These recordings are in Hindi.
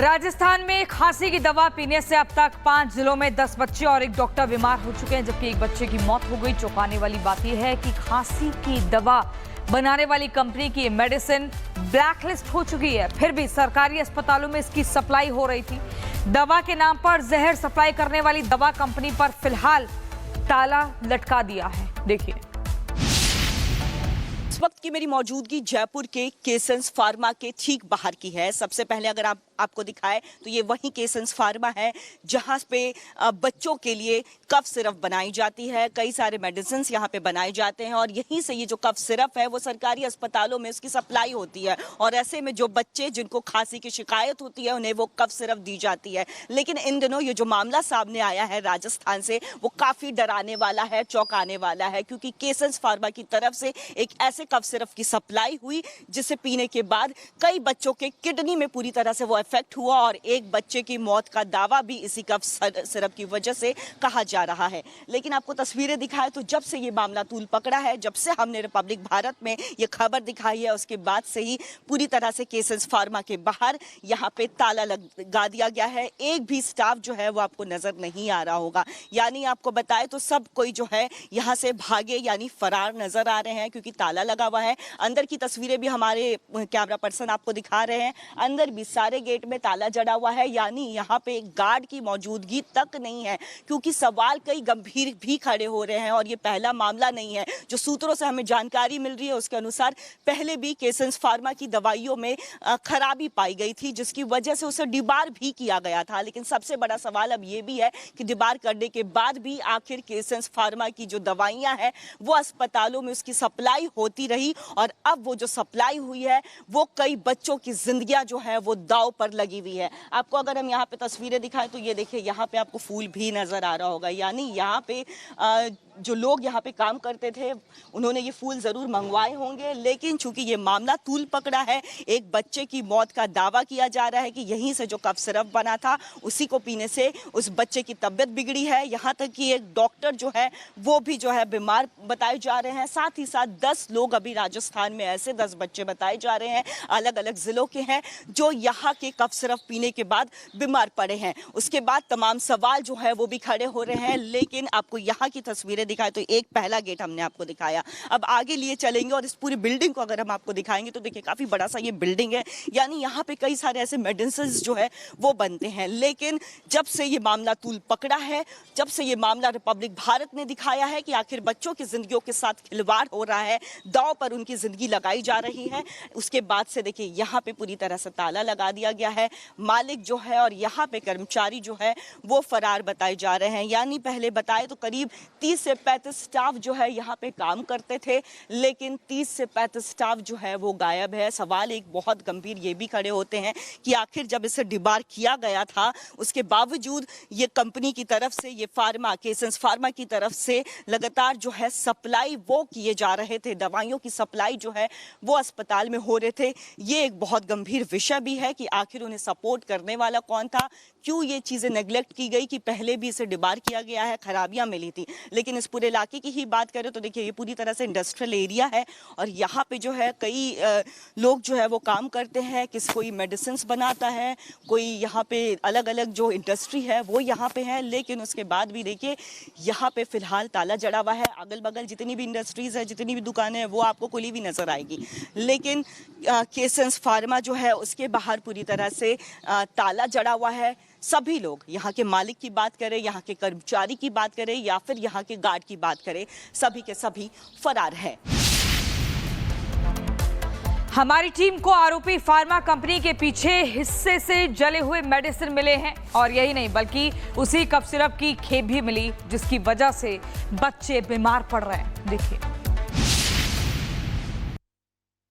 राजस्थान में खांसी की दवा पीने से अब तक 5 जिलों में 10 बच्चे और एक डॉक्टर बीमार हो चुके हैं, जबकि एक बच्चे की मौत हो गई। चौंकाने वाली बात यह है कि खांसी की दवा बनाने वाली कंपनी की मेडिसिन ब्लैकलिस्ट हो चुकी है, फिर भी सरकारी अस्पतालों में इसकी सप्लाई हो रही थी। दवा के नाम पर जहर सप्लाई करने वाली दवा कंपनी पर फिलहाल ताला लटका दिया है। देखिए, इस वक्त की मेरी मौजूदगी जयपुर के केसेंस फार्मा के ठीक बाहर की है। सबसे पहले अगर आपको दिखाए तो ये वही केसेंस फार्मा है जहां पे बच्चों के लिए कफ सिरप बनाई जाती है। कई सारे मेडिसिन यहाँ पे बनाए जाते हैं और यहीं से ये जो कफ सिरप है वो सरकारी अस्पतालों में उसकी सप्लाई होती है और ऐसे में जो बच्चे जिनको खांसी की शिकायत होती है उन्हें वो कफ सिरप दी जाती है। लेकिन इन दिनों ये जो मामला सामने आया है राजस्थान से वो काफी डराने वाला है, चौंकाने वाला है, क्योंकि केसेंस फार्मा की तरफ से एक ऐसे कफ सिरप की सप्लाई हुई जिसे पीने के बाद कई बच्चों के किडनी में पूरी तरह से वो इफेक्ट हुआ और एक बच्चे की मौत का दावा भी इसी कफ सिरप की वजह से कहा जा रहा है। लेकिन आपको तस्वीरें दिखाए तो जब से ये मामला तूल पकड़ा है, जब से हमने रिपब्लिक भारत में ये खबर दिखाई है, उसके बाद से ही पूरी तरह से केसेंस फार्मा के बाहर यहाँ पे ताला लगा दिया गया है। एक भी स्टाफ जो है वो आपको नजर नहीं आ रहा होगा। यानी आपको बताए तो सब कोई जो है यहाँ से भागे यानी फरार नजर आ रहे हैं, क्योंकि ताला लगा हुआ है। अंदर की तस्वीरें भी हमारे कैमरा पर्सन आपको दिखा रहे हैं। अंदर भी सारे गेट में ताला जड़ा हुआ है, यानी यहाँ पे गार्ड की मौजूदगी तक नहीं है, क्योंकि सवाल कई गंभीर भी खड़े हो रहे हैं और ये पहला मामला नहीं है। जो सूत्रों से हमें जानकारी मिल रही है उसके अनुसार पहले भी केसेंस फार्मा की दवाइयों में खराबी पाई गई थी, जिसकी वजह से उसे डिबार भी किया गया था। लेकिन सबसे बड़ा सवाल अब ये भी है कि डिबार करने के बाद भी आखिर केसेंस फार्मा की जो दवाइयां हैं वो अस्पतालों में उसकी सप्लाई होती रही और अब वो जो सप्लाई हुई है वो कई बच्चों की जिंदगियां जो है वो दांव पर लगी हुई है। आपको अगर हम यहाँ पे तस्वीरें दिखाएं तो ये देखिए, यहाँ पे आपको फूल भी नजर आ रहा होगा। यानी यहाँ पे जो लोग यहाँ पे काम करते थे उन्होंने ये फूल जरूर मंगवाए होंगे, लेकिन चूंकि ये मामला तूल पकड़ा है, एक बच्चे की मौत का दावा किया जा रहा है कि यहीं से जो कफ सिरप बना था उसी को पीने से उस बच्चे की तबीयत बिगड़ी है। यहाँ तक कि एक डॉक्टर जो है वो भी जो है बीमार बताए जा रहे हैं। साथ ही साथ 10 लोग अभी राजस्थान में ऐसे 10 बच्चे बताए जा रहे हैं, अलग अलग जिलों के हैं, जो यहाँ के कफ सिरप पीने के बाद बीमार पड़े हैं। उसके बाद तमाम सवाल जो है वो भी खड़े हो रहे हैं। लेकिन आपको यहाँ की तस्वीरें दिखाए तो एक पहला गेट हमने आपको दिखाया, अब आगे लिए चलेंगे और इस पूरी बिल्डिंग को अगर हम आपको दिखाएंगे तो देखिए काफी बड़ा सा ये बिल्डिंग है। यानी यहाँ पे कई सारे ऐसे मेडिसिन जो है वो बनते हैं। लेकिन जब से ये मामला तूल पकड़ा है, जब से ये मामला रिपब्लिक भारत ने दिखाया है कि आखिर बच्चों की जिंदगियों के साथ खिलवाड़ हो रहा है, दांव पर उनकी जिंदगी लगाई जा रही है, उसके बाद से देखिए यहाँ पे पूरी तरह से ताला लगा दिया गया है। मालिक जो है और यहाँ पे कर्मचारी जो है वो फरार बताए जा रहे हैं। यानी पहले बताए तो करीब 30 से 35 स्टाफ जो है यहाँ पे काम करते थे, लेकिन 30 से 35 स्टाफ जो है वो गायब है। सवाल एक बहुत गंभीर ये भी खड़े होते हैं कि आखिर जब इसे डिबार किया गया था उसके बावजूद ये कंपनी की तरफ से, ये फार्मा केसेंस फार्मा की तरफ से लगातार जो है सप्लाई वो किए जा रहे थे, दवाइयों की सप्लाई जो है वो अस्पताल में हो रहे थे। ये एक बहुत गंभीर विषय भी है कि आखिर उन्हें सपोर्ट करने वाला कौन था, क्यों ये चीजें नेग्लेक्ट की गई कि पहले भी इसे डिबार किया गया है, खराबियां मिली थी। लेकिन इस पूरे इलाके की ही बात करें तो देखिए ये पूरी तरह से इंडस्ट्रियल एरिया है और यहाँ पे जो है कई लोग जो है वो काम करते हैं, कोई मेडिसिन बनाता है, कोई यहाँ पे अलग अलग जो इंडस्ट्री है वो यहाँ पे है। लेकिन उसके बाद भी देखिए यहाँ पे फिलहाल ताला जड़ा हुआ है। अगल बगल जितनी भी इंडस्ट्रीज है, जितनी भी दुकानें हैं वो आपको खुली भी नजर आएगी, लेकिन केसेंस फार्मा जो है उसके बाहर पूरी तरह से ताला जड़ा हुआ है। सभी लोग, यहाँ के मालिक की बात करें, यहाँ के कर्मचारी की बात करें या फिर यहाँ के गार्ड की बात करें, सभी के सभी फरार हैं। हमारी टीम को आरोपी फार्मा कंपनी के पीछे हिस्से से जले हुए मेडिसिन मिले हैं और यही नहीं बल्कि उसी कफ सिरप की खेप भी मिली, जिसकी वजह से बच्चे बीमार पड़ रहे हैं। देखिए,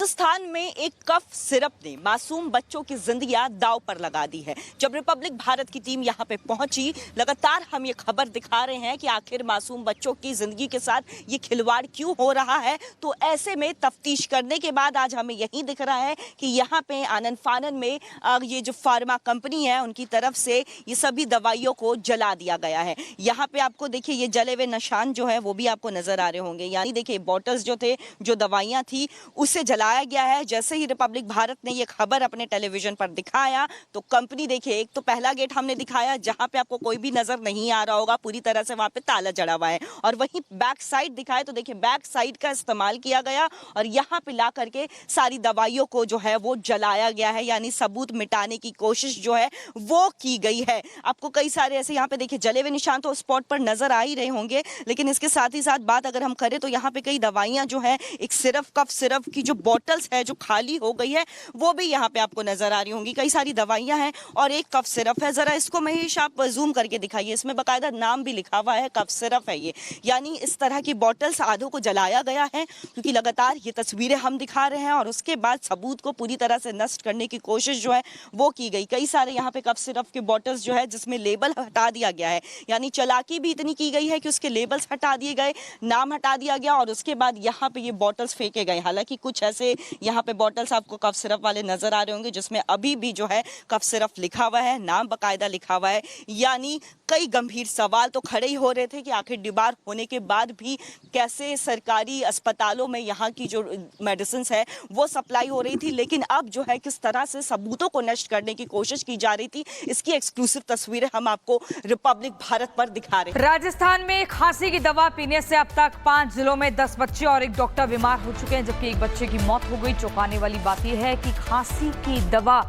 राजस्थान में एक कफ सिरप ने मासूम बच्चों की जिंदगियां दांव पर लगा दी है। जब रिपब्लिक भारत की टीम यहां पे पहुंची, लगातार हम ये खबर दिखा रहे हैं कि आखिर मासूम बच्चों की जिंदगी के साथ ये खिलवाड़ क्यों हो रहा है। तो ऐसे में तफ्तीश करने के बाद आज हमें यही दिख रहा है कि यहाँ पे आनन फानन में ये जो फार्मा कंपनी है उनकी तरफ से ये सभी दवाइयों को जला दिया गया है। यहाँ पे आपको देखिए ये जले हुए निशान जो है वो भी आपको नजर आ रहे होंगे। यानी देखिए बॉटल्स जो थे, जो दवाइयाँ थी उसे जला जलाया गया है। जैसे ही रिपब्लिक भारत ने ये खबर अपने टेलीविजन पर दिखाया तो कंपनी, देखिए, एक तो पहला गेट हमने दिखाया जहां पे आपको कोई भी नजर नहीं आ रहा होगा, पूरी तरह से वहां पे ताला जड़ा हुआ है, और वहीं बैक साइड दिखाए तो देखिए बैक साइड का इस्तेमाल किया गया और यहाँ पे ला करके सारी दवाइयों को जो है वो जलाया गया है, यानी सबूत मिटाने की कोशिश जो है वो की गई है। आपको कई सारे ऐसे यहाँ पे देखिए जले हुए निशान तो स्पॉट पर नजर आ ही रहे होंगे, लेकिन इसके साथ ही साथ बात अगर हम करें तो यहाँ पे कई दवाइयां जो है, एक सिरप, कफ सिरप की जो बॉटल्स है जो खाली हो गई है वो भी यहाँ पे आपको नजर आ रही होंगी। कई सारी दवाइयां हैं और एक कफ सिरप है। जरा इसको महेश आप जूम करके दिखाइए, इसमें बाकायदा नाम भी लिखा हुआ है, कफ सिरप है ये। यानी इस तरह की बॉटल्स आधों को जलाया गया है क्योंकि लगातार ये तस्वीरें हम दिखा रहे हैं और उसके बाद सबूत को पूरी तरह से नष्ट करने की कोशिश जो है वो की गई। कई सारे यहाँ पे कफ सिरप के बॉटल्स जो है जिसमें लेबल हटा दिया गया है, यानी चालाकी भी इतनी की गई है कि उसके लेबल्स हटा दिए गए, नाम हटा दिया गया और उसके बाद यहाँ पे ये बॉटल्स फेंके गए। हालांकि कुछ ऐसे यहाँ पे बॉटल्स आपको कफ सिरप वाले नजर आ रहे होंगे जिसमें अभी भी जो है कफ सिरप लिखा हुआ है, नाम बाकायदा लिखा हुआ है। यानी कई गंभीर सवाल तो खड़े ही हो रहे थे कि आखिर डिबार होने के बाद भी कैसे सरकारी अस्पतालों में यहाँ की जो मेडिसिन है वो सप्लाई हो रही थी, लेकिन अब जो है किस तरह से सबूतों को नष्ट करने की कोशिश की जा रही थी, इसकी एक्सक्लूसिव तस्वीरें हम आपको रिपब्लिक भारत पर दिखा रहे हैं। राजस्थान में खांसी की दवा पीने से अब तक 5 जिलों में 10 बच्चे और एक डॉक्टर बीमार हो चुके हैं, जबकि एक बच्चे की मौत हो गई। चौंकाने वाली बात यह है कि खांसी की दवा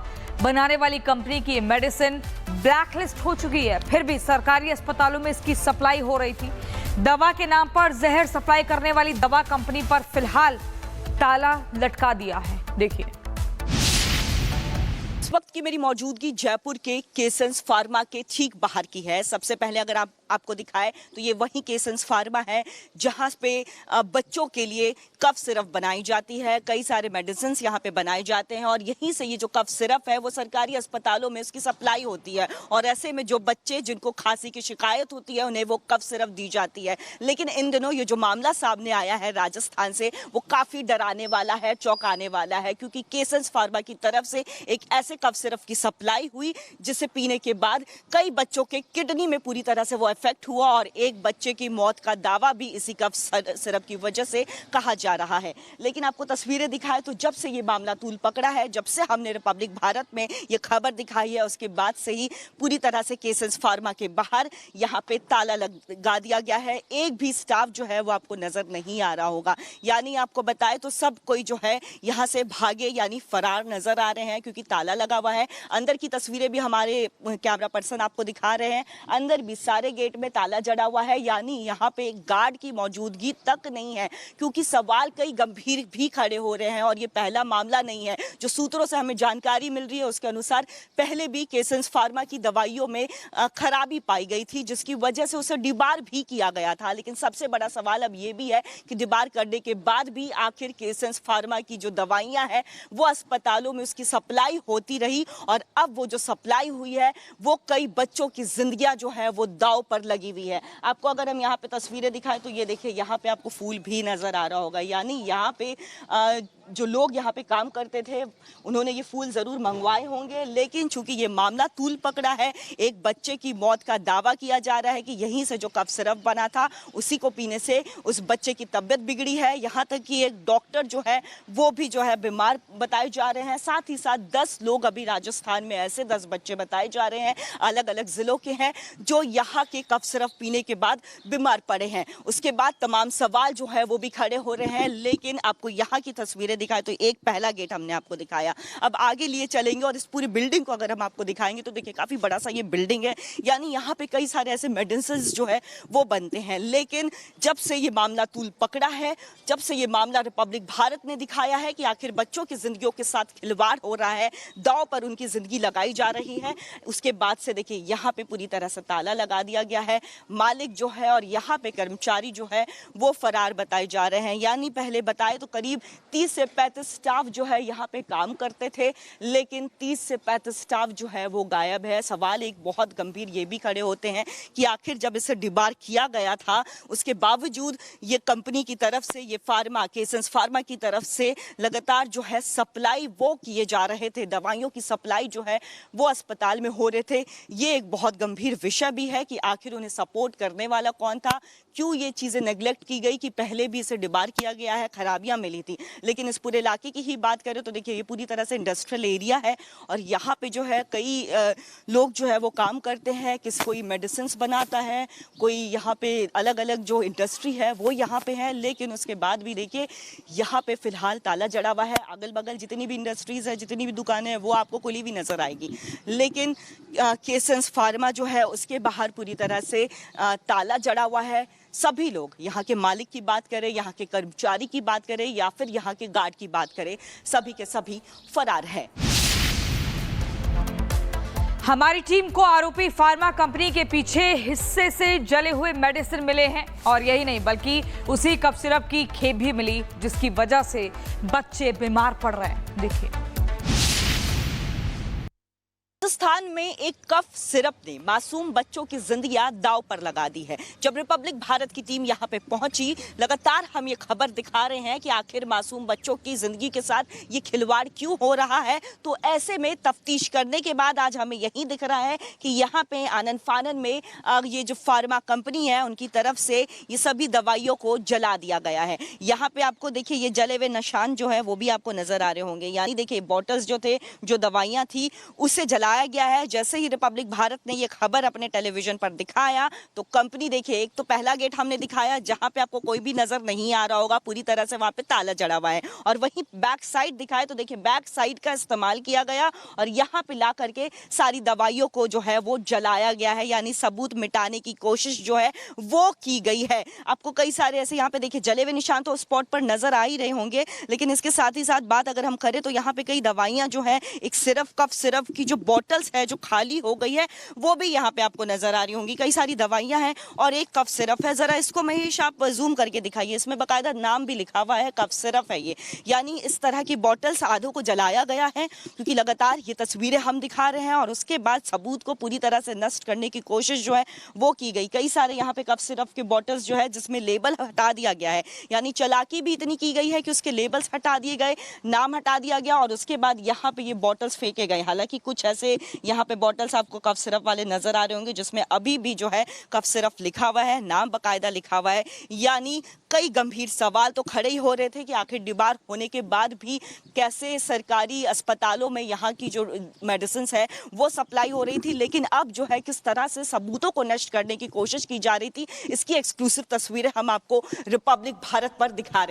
बनाने वाली कंपनी की मेडिसिन ब्लैकलिस्ट हो चुकी है, फिर भी सरकारी अस्पतालों में इसकी सप्लाई हो रही थी। दवा के नाम पर जहर सप्लाई करने वाली दवा कंपनी पर फिलहाल ताला लटका दिया है। देखिए, इस वक्त की मेरी मौजूदगी जयपुर के केसेंस फार्मा के ठीक बाहर की है। सबसे पहले अगर आपको दिखाए तो ये वही केसेंस फार्मा है जहां पे बच्चों के लिए कफ सिरप बनाई जाती है, कई सारे मेडिसिन यहाँ पे बनाए जाते हैं और यहीं से ये जो कफ सिरप है वो सरकारी अस्पतालों में उसकी सप्लाई होती है और ऐसे में जो बच्चे जिनको खांसी की शिकायत होती है उन्हें वो कफ सिरप दी जाती है। लेकिन इन दिनों ये जो मामला सामने आया है राजस्थान से वो काफी डराने वाला है, चौंकाने वाला है, क्योंकि केसेंस फार्मा की तरफ से एक ऐसे कफ सिरप की सप्लाई हुई जिसे पीने के बाद कई बच्चों के किडनी में पूरी तरह से वो इफेक्ट हुआ और एक बच्चे की मौत का दावा भी इसी कफ सिरप की वजह से कहा जा रहा है। लेकिन आपको तस्वीरें दिखाए तो जब से ये मामला तूल पकड़ा है, जब से हमने रिपब्लिक भारत में ये खबर दिखाई है, उसके बाद से ही पूरी तरह से केसेंस फार्मा के बाहर यहाँ पे ताला लगा दिया गया है। एक भी स्टाफ जो है वो आपको नजर नहीं आ रहा होगा, यानी आपको बताए तो सब कोई जो है यहाँ से भागे यानी फरार नजर आ रहे हैं क्योंकि ताला लगा हुआ है। अंदर की तस्वीरें भी हमारे कैमरा पर्सन आपको दिखा रहे हैं, अंदर भी सारे गेट में ताला जड़ा हुआ है, यानी यहाँ पे गार्ड की मौजूदगी तक नहीं है, क्योंकि सवाल कई गंभीर भी खड़े हो रहे हैं और ये पहला मामला नहीं है। जो सूत्रों से हमें जानकारी मिल रही है उसके अनुसार पहले भी केसेंस फार्मा की दवाइयों में खराबी पाई गई थी जिसकी वजह से उसे डिबार भी किया गया था। लेकिन सबसे बड़ा सवाल अब ये भी है कि डिबार करने के बाद भी आखिर केसेंस फार्मा की जो दवाइयां हैं वो अस्पतालों में उसकी सप्लाई होती रही और अब वो जो सप्लाई हुई है वो कई बच्चों की जिंदगियां जो है वो दांव पर लगी हुई है। आपको अगर हम यहाँ पे तस्वीरें दिखाएं तो ये देखिए यहाँ पे आपको फूल भी नजर आ रहा होगा, यानी यहाँ पे जो लोग यहाँ पे काम करते थे उन्होंने ये फूल जरूर मंगवाए होंगे, लेकिन चूंकि ये मामला तूल पकड़ा है, एक बच्चे की मौत का दावा किया जा रहा है कि यहीं से जो कफ सिरप बना था उसी को पीने से उस बच्चे की तबीयत बिगड़ी है। यहाँ तक कि एक डॉक्टर जो है वो भी जो है बीमार बताए जा रहे हैं। साथ ही साथ 10 लोग अभी राजस्थान में ऐसे 10 बच्चे बताए जा रहे हैं, अलग अलग जिलों के हैं, जो यहाँ के कफ सिरप पीने के बाद बीमार पड़े हैं। उसके बाद तमाम सवाल जो है वो भी खड़े हो रहे हैं। लेकिन आपको यहाँ की तस्वीरें दिखाए तो एक पहला गेट हमने आपको दिखाया, अब आगे लिए चलेंगे और इस पूरी बिल्डिंग को अगर हम आपको दिखाएंगे तो देखिए काफी बड़ा सा ये बिल्डिंग है, यानी यहाँ पे कई सारे ऐसे मेडिसिन जो है वो बनते हैं। लेकिन जब से ये मामला तूल पकड़ा है, जब से ये मामला रिपब्लिक भारत ने दिखाया है कि आखिर बच्चों की जिंदगियों के साथ खिलवाड़ हो रहा है, दांव पर उनकी जिंदगी लगाई जा रही है, उसके बाद से देखिए यहाँ पे पूरी तरह से ताला लगा दिया गया है। मालिक जो है और यहाँ पे कर्मचारी जो है वो फरार बताए जा रहे हैं। यानी पहले बताए तो करीब 30 से 35 स्टाफ जो है यहाँ पे काम करते थे, लेकिन 30 से 35 स्टाफ जो है वो गायब है। सवाल एक बहुत गंभीर ये भी खड़े होते हैं कि आखिर जब इसे डिबार किया गया था उसके बावजूद ये कंपनी की तरफ से, ये फार्मा, केसेंस फार्मा की तरफ से लगातार जो है सप्लाई वो किए जा रहे थे, दवाइयों की सप्लाई जो है वो अस्पताल में हो रहे थे। ये एक बहुत गंभीर विषय भी है कि आखिर उन्हें सपोर्ट करने वाला कौन था, क्यों ये चीजें नेग्लेक्ट की गई कि पहले भी इसे डिबार किया गया है, खराबियां मिली थी। लेकिन इस पूरे इलाके की ही बात करें तो देखिए ये पूरी तरह से इंडस्ट्रियल एरिया है और यहाँ पे जो है कई लोग जो है वो काम करते हैं, कोई मेडिसिन बनाता है, कोई यहाँ पे अलग अलग जो इंडस्ट्री है वो यहाँ पे है। लेकिन उसके बाद भी देखिए यहाँ पे फिलहाल ताला जड़ा हुआ है। अगल बगल जितनी भी इंडस्ट्रीज है, जितनी भी दुकानें हैं वो आपको खुली भी नजर आएगी, लेकिन केसेंस फार्मा जो है उसके बाहर पूरी तरह से ताला जड़ा हुआ है। सभी लोग, यहाँ के मालिक की बात करें, यहाँ के कर्मचारी की बात करें या फिर यहाँ के गार्ड की बात करें, सभी के सभी फरार है। हमारी टीम को आरोपी फार्मा कंपनी के पीछे हिस्से से जले हुए मेडिसिन मिले हैं और यही नहीं बल्कि उसी कफ सिरप की खेप भी मिली, जिसकी वजह से बच्चे बीमार पड़ रहे हैं। देखिए, राजस्थान में एक कफ सिरप ने मासूम बच्चों की जिंदगियां दांव पर लगा दी है। जब रिपब्लिक भारत की टीम यहां पे पहुंची, लगातार हम ये खबर दिखा रहे हैं कि आखिर मासूम बच्चों की जिंदगी के साथ ये खिलवाड़ क्यों हो रहा है। तो ऐसे में तफ्तीश करने के बाद आज हमें यही दिख रहा है कि यहाँ पे आनन फानन में ये जो फार्मा कंपनी है उनकी तरफ से ये सभी दवाइयों को जला दिया गया है। यहाँ पे आपको देखिए ये जले हुए निशान जो है वो भी आपको नजर आ रहे होंगे, यानी देखिए बॉटल्स जो थे, जो दवाइयाँ थी, उसे जलाया गया है। जैसे ही रिपब्लिक भारत ने ये खबर अपने टेलीविजन पर दिखाया तो कंपनी, देखिए एक तो पहला गेट हमने दिखाया जहां पे आपको कोई भी नजर नहीं आ रहा होगा, पूरी तरह से वहां पे ताला जड़ा हुआ है, और वहीं बैक साइड दिखाए तो देखिए बैक साइड का इस्तेमाल किया गया और यहां पे ला करके सारी दवाइयों को जो है वो जलाया गया है, यानी सबूत मिटाने की कोशिश जो है वो की गई है। आपको कई सारे ऐसे यहाँ पे देखिए जले हुए निशान तो स्पॉट पर नजर आ ही रहे होंगे, लेकिन इसके साथ ही साथ बात अगर हम करें तो यहाँ पे कई दवाइयां जो है, एक कफ सिरप की जो बॉटल्स है जो खाली हो गई है वो भी यहाँ पे आपको नजर आ रही होंगी। कई सारी दवाइयां हैं और एक कफ सिरप है। जरा इसको महेश आप जूम करके दिखाइए, इसमें बाकायदा नाम भी लिखा हुआ है, कफ सिरप है ये। यानी इस तरह की बॉटल्स आधों को जलाया गया है, क्योंकि लगातार ये तस्वीरें हम दिखा रहे हैं और उसके बाद सबूत को पूरी तरह से नष्ट करने की कोशिश जो है वो की गई। कई सारे यहाँ पे कफ सिरप के बॉटल्स जो है जिसमें लेबल हटा दिया गया है, यानी चालाकी भी इतनी की गई है कि उसके लेबल्स हटा दिए गए, नाम हटा दिया गया और उसके बाद यहाँ पे ये बॉटल्स फेंके गए। हालांकि कुछ ऐसे यहाँ पे बॉटल्स आपको कफ सिरप वाले नजर आ रहे होंगे जिसमें अभी भी जो है कफ सिरप लिखा हुआ है, नाम बकायदा लिखा हुआ है। यानी कई गंभीर सवाल तो खड़े ही हो रहे थे कि आखिर डिबार होने के बाद भी कैसे सरकारी अस्पतालों में यहाँ की जो मेडिसिन है वो सप्लाई हो रही थी, लेकिन अब जो है किस तरह से सबूतों को नष्ट करने की कोशिश की जा रही थी, इसकी एक्सक्लूसिव तस्वीरें हम आपको रिपब्लिक भारत पर दिखा रहे हैं।